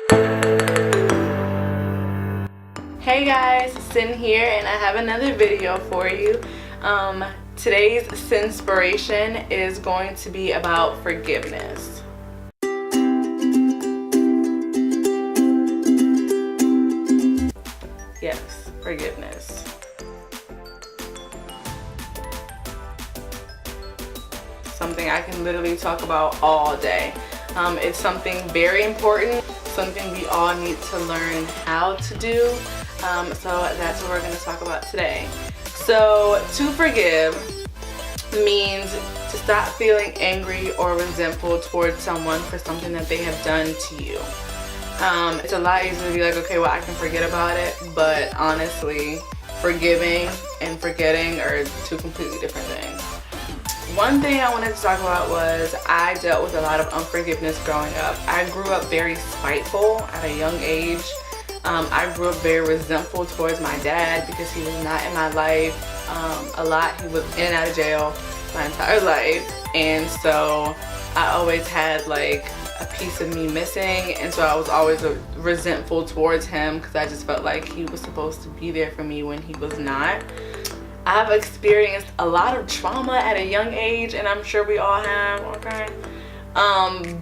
Hey guys, Sin here, and I have another video for you. Today's Sinspiration is going to be about forgiveness. Yes, forgiveness. Something I can literally talk about all day. It's something very important, something we all need to learn how to do. So that's what we're going to talk about today. So to forgive means to stop feeling angry or resentful towards someone for something that they have done to you. It's a lot easier to be like, okay, well, I can forget about it, but honestly, forgiving and forgetting are two completely different things. One thing I wanted to talk about was I dealt with a lot of unforgiveness growing up. I grew up very spiteful at a young age. I grew up very resentful towards my dad because he was not in my life a lot. He was in and out of jail my entire life, and so I always had like a piece of me missing, and so I was always resentful towards him because I just felt like he was supposed to be there for me when he was not. I've experienced a lot of trauma at a young age, and I'm sure we all have, okay?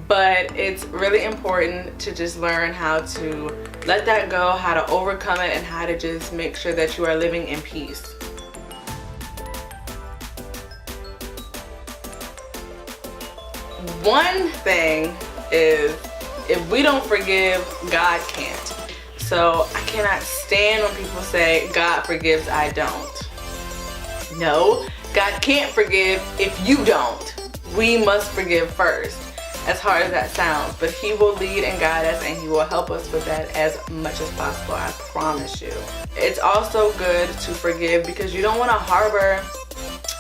But it's really important to just learn how to let that go, how to overcome it, and how to just make sure that you are living in peace. One thing is, if we don't forgive, God can't. So I cannot stand when people say, God forgives, I don't. No, God can't forgive if you don't. We must forgive first, as hard as that sounds, but he will lead and guide us, and he will help us with that as much as possible, I promise you. It's also good to forgive because you don't want to harbor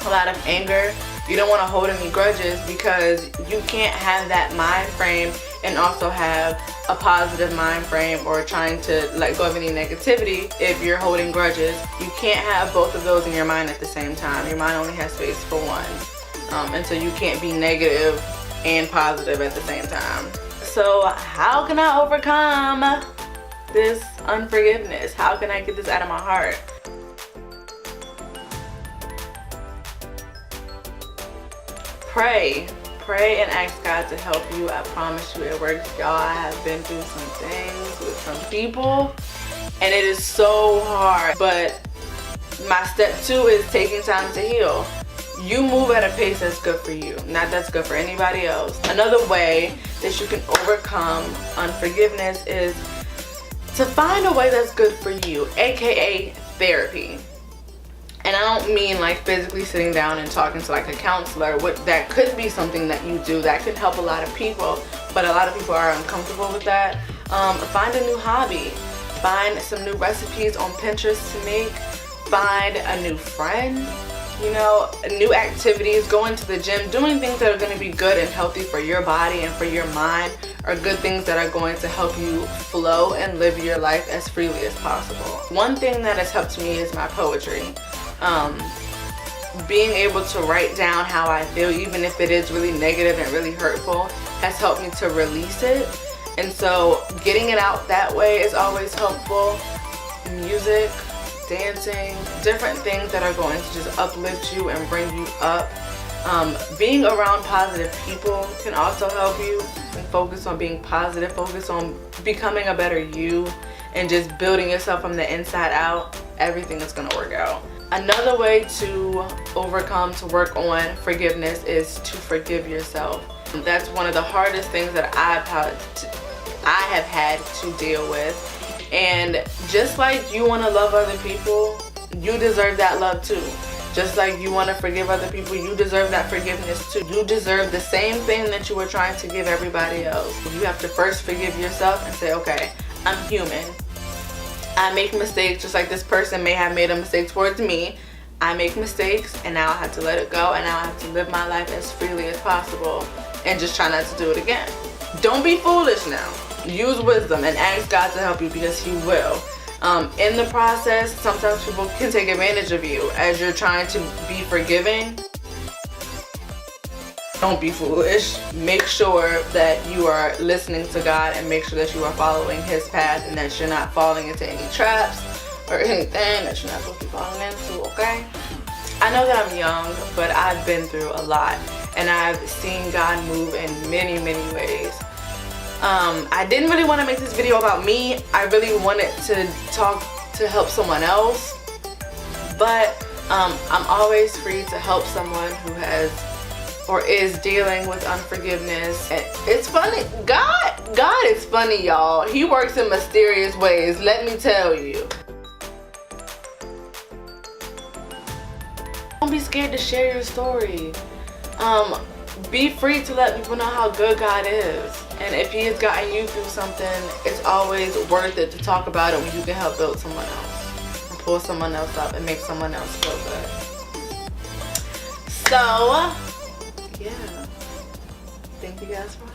a lot of anger. You don't want to hold any grudges, because you can't have that mind frame and also have a positive mind frame or trying to let go of any negativity if you're holding grudges. You can't have both of those in your mind at the same time. Your mind only has space for one. And so you can't be negative and positive at the same time. So how can I overcome this unforgiveness? How can I get this out of my heart? Pray and ask God to help you. I promise you it works, y'all. I have been through some things with some people, and it is so hard, but my step 2 is taking time to heal. You move at a pace that's good for you, not that's good for anybody else. Another way that you can overcome unforgiveness is to find a way that's good for you, aka therapy. And I don't mean like physically sitting down and talking to like a counselor. That could be something that you do that could help a lot of people, but a lot of people are uncomfortable with that. Find a new hobby, find some new recipes on Pinterest to make, find a new friend, you know, new activities, going to the gym, doing things that are going to be good and healthy for your body and for your mind are good things that are going to help you flow and live your life as freely as possible. One thing that has helped me is my poetry. Being able to write down how I feel, even if it is really negative and really hurtful, has helped me to release it. And so getting it out that way is always helpful. Music, dancing, different things that are going to just uplift you and bring you up. Being around positive people can also help you. And focus on being positive, focus on becoming a better you, and just building yourself from the inside out. Everything is going to work out. Another way to overcome, to work on forgiveness, is to forgive yourself. That's one of the hardest things that I have had to deal with. And just like you want to love other people, you deserve that love too. Just like you want to forgive other people, you deserve that forgiveness too. You deserve the same thing that you were trying to give everybody else. You have to first forgive yourself and say, okay, I'm human. I make mistakes just like this person may have made a mistake towards me. I make mistakes, and now I have to let it go, and now I have to live my life as freely as possible and just try not to do it again. Don't be foolish now. Use wisdom and ask God to help you, because he will. In the process, sometimes people can take advantage of you as you're trying to be forgiving. Don't be foolish. Make sure that you are listening to God and make sure that you are following His path and that you're not falling into any traps or anything that you're not supposed to be falling into, okay? I know that I'm young, but I've been through a lot and I've seen God move in many, many ways. I didn't really want to make this video about me. I really wanted to talk to help someone else, but I'm always free to help someone who has or is dealing with unforgiveness. And it's funny, God is funny, y'all. He works in mysterious ways, let me tell you. Don't be scared to share your story. Be free to let people know how good God is. And if He has gotten you through something, it's always worth it to talk about it when you can help build someone else and pull someone else up and make someone else feel good. So, yeah. Thank you guys for